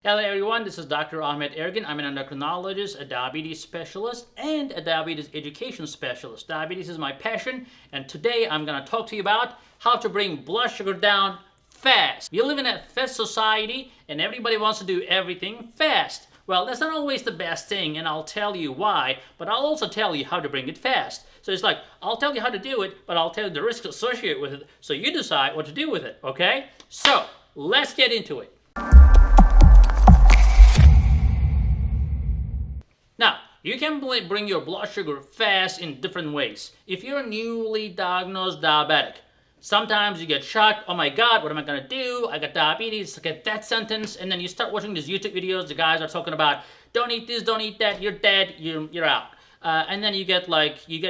Hello everyone, this is Dr. Ahmed Ergin. I'm an endocrinologist, a diabetes specialist, and a diabetes education specialist. Diabetes is my passion, and today I'm going to talk to you about how to bring blood sugar down fast. We live in a fast society, and everybody wants to do everything fast. Well, that's not always the best thing, and I'll tell you why, but I'll also tell you how to bring it fast. So it's like, I'll tell you how to do it, but I'll tell you the risks associated with it, so you decide what to do with it, okay? So, let's get into it. Now, you can bring your blood sugar fast in different ways. If you're a newly diagnosed diabetic, sometimes you get shocked, oh my god, what am I going to do? I got diabetes, I get that sentence, and then you start watching these YouTube videos, the guys are talking about, don't eat this, don't eat that, you're dead, you're out. And then you get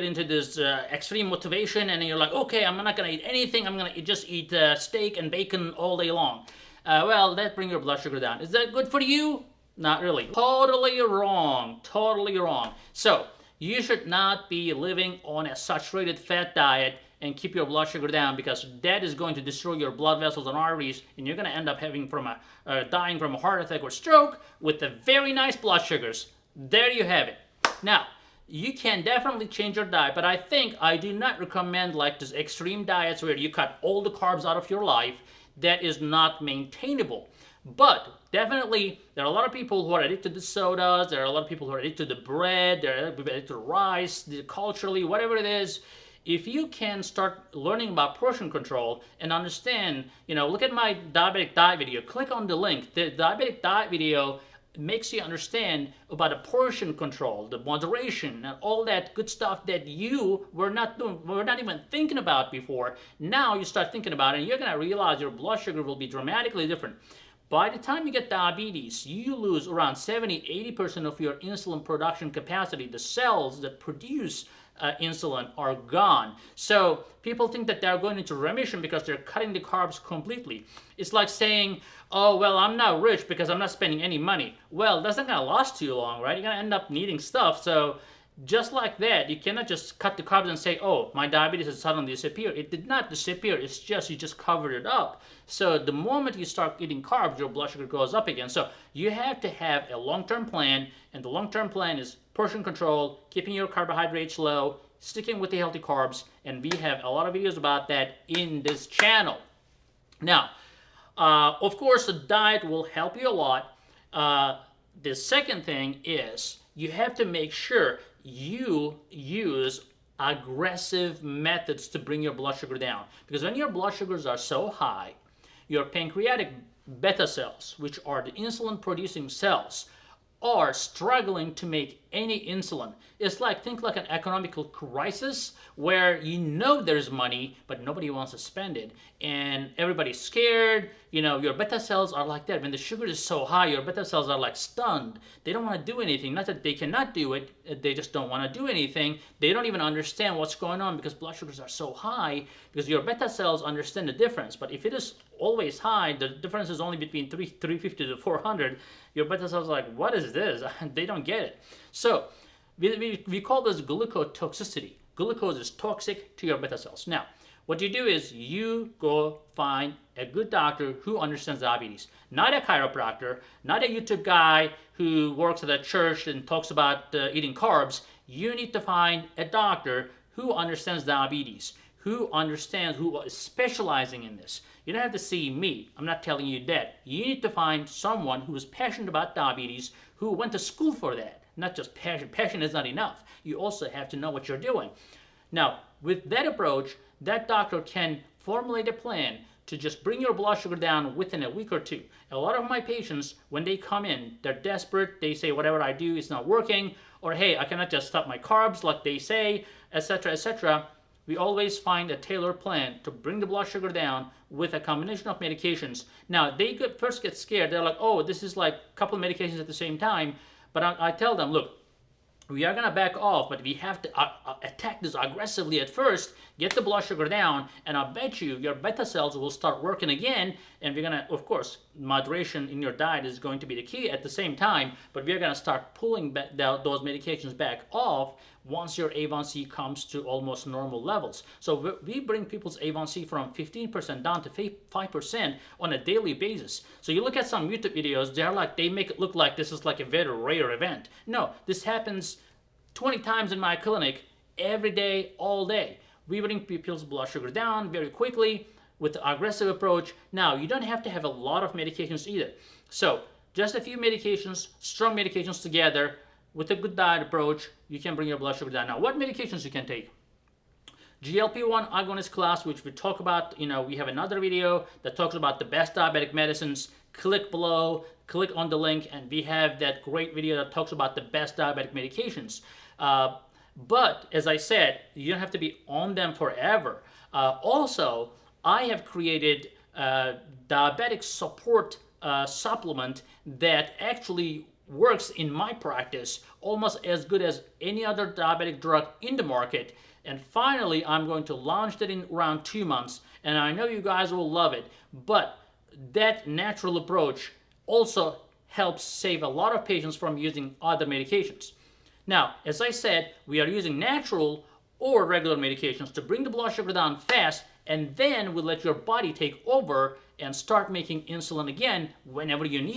into this extreme motivation, and then you're like, okay, I'm not going to eat anything, I'm going to just eat steak and bacon all day long. Well, that brings your blood sugar down. Is that good for you? Not really. Totally wrong. Totally wrong. So, you should not be living on a saturated fat diet and keep your blood sugar down, because that is going to destroy your blood vessels and arteries, and you're going to end up dying from a heart attack or stroke with the very nice blood sugars. There you have it. Now, you can definitely change your diet, but I do not recommend like this extreme diets where you cut all the carbs out of your life. That is not maintainable. But definitely, there are a lot of people who are addicted to sodas, there are a lot of people who are addicted to bread, they're addicted to rice, culturally, whatever it is. If you can start learning about portion control and understand, look at my diabetic diet video, click on the link. The diabetic diet video makes you understand about the portion control, the moderation, and all that good stuff that you were not even thinking about before. Now you start thinking about it, and you're going to realize your blood sugar will be dramatically different. By the time you get diabetes, you lose around 70–80% of your insulin production capacity. The cells that produce insulin are gone. So people think that they're going into remission because they're cutting the carbs completely. It's like saying, oh, well, I'm not rich because I'm not spending any money. Well, that's not going to last too long, right? You're going to end up needing stuff. So just like that, you cannot just cut the carbs and say, oh, my diabetes has suddenly disappeared. It did not disappear. It's just, you just covered it up. So the moment you start eating carbs, your blood sugar goes up again. So you have to have a long-term plan, and the long-term plan is portion control, keeping your carbohydrates low, sticking with the healthy carbs, and we have a lot of videos about that in this channel. Now, of course, the diet will help you a lot. The second thing is you have to make sure you use aggressive methods to bring your blood sugar down. Because when your blood sugars are so high, your pancreatic beta cells, which are the insulin-producing cells, are struggling to make any insulin. It's like, think like an economical crisis where there's money, but nobody wants to spend it. And everybody's scared. Your beta cells are like that. When the sugar is so high, your beta cells are like stunned. They don't want to do anything. Not that they cannot do it. They just don't want to do anything. They don't even understand what's going on because blood sugars are so high, because your beta cells understand the difference. But if it is always high, the difference is only between 350 to 400. Your beta cells are like, what is this? They don't get it. So we call this glucotoxicity. Glucose is toxic to your beta cells. Now, what you do is you go find a good doctor who understands diabetes. Not a chiropractor, not a YouTube guy who works at a church and talks about eating carbs. You need to find a doctor who understands diabetes, who is specializing in this. You don't have to see me. I'm not telling you that. You need to find someone who is passionate about diabetes, who went to school for that. Not just passion. Passion is not enough. You also have to know what you're doing. Now, with that approach, that doctor can formulate a plan to just bring your blood sugar down within a week or two. A lot of my patients, when they come in, they're desperate. They say, whatever I do is not working, or hey, I cannot just stop my carbs like they say, etc., etc. We always find a tailored plan to bring the blood sugar down with a combination of medications. Now, they first get scared. They're like, oh, this is like a couple of medications at the same time. But I tell them, look, we are gonna back off, but we have to attack this aggressively at first, get the blood sugar down, and I bet you your beta cells will start working again. And we're gonna, of course, moderation in your diet is going to be the key at the same time, but we're gonna start pulling back those medications back off once your A1C comes to almost normal levels. So we bring people's A1C from 15% down to 5% on a daily basis. So you look at some YouTube videos, they make it look like this is like a very rare event. No, this happens 20 times in my clinic every day, all day. We bring people's blood sugar down very quickly with the aggressive approach. Now, you don't have to have a lot of medications either. So just a few medications, strong medications together, with a good diet approach, you can bring your blood sugar down. Now, what medications you can take? GLP-1 agonist class, which we talk about, we have another video that talks about the best diabetic medicines. Click below, click on the link, and we have that great video that talks about the best diabetic medications. But as I said, you don't have to be on them forever. Also, I have created a diabetic support supplement that actually works in my practice almost as good as any other diabetic drug in the market. And finally, I'm going to launch that in around 2 months, and I know you guys will love it. But that natural approach also helps save a lot of patients from using other medications. Now, as I said, we are using natural or regular medications to bring the blood sugar down fast, and then we let your body take over and start making insulin again whenever you need.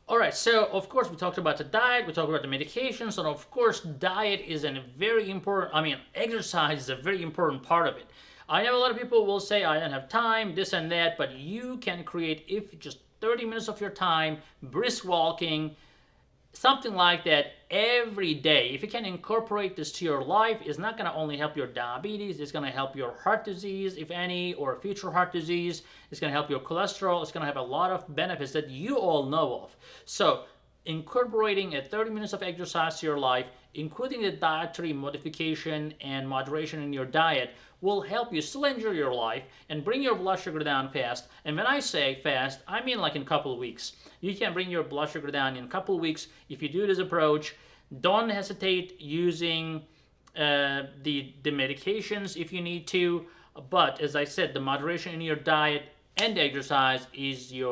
Alright, so of course we talked about the diet, we talked about the medications, and of course diet is a very important, exercise is a very important part of it. I know a lot of people will say, I don't have time, this and that, but you can create, if just 30 minutes of your time, brisk walking, something like that every day. If you can incorporate this to your life, it's not going to only help your diabetes, it's going to help your heart disease, if any, or future heart disease. It's going to help your cholesterol. It's going to have a lot of benefits that you all know of. So incorporating a 30 minutes of exercise to your life, including the dietary modification and moderation in your diet, will help you still enjoy your life and bring your blood sugar down fast. And when I say fast, I mean like in a couple of weeks. You can bring your blood sugar down in a couple of weeks if you do this approach. Don't hesitate using the medications if you need to. But as I said, the moderation in your diet and exercise is your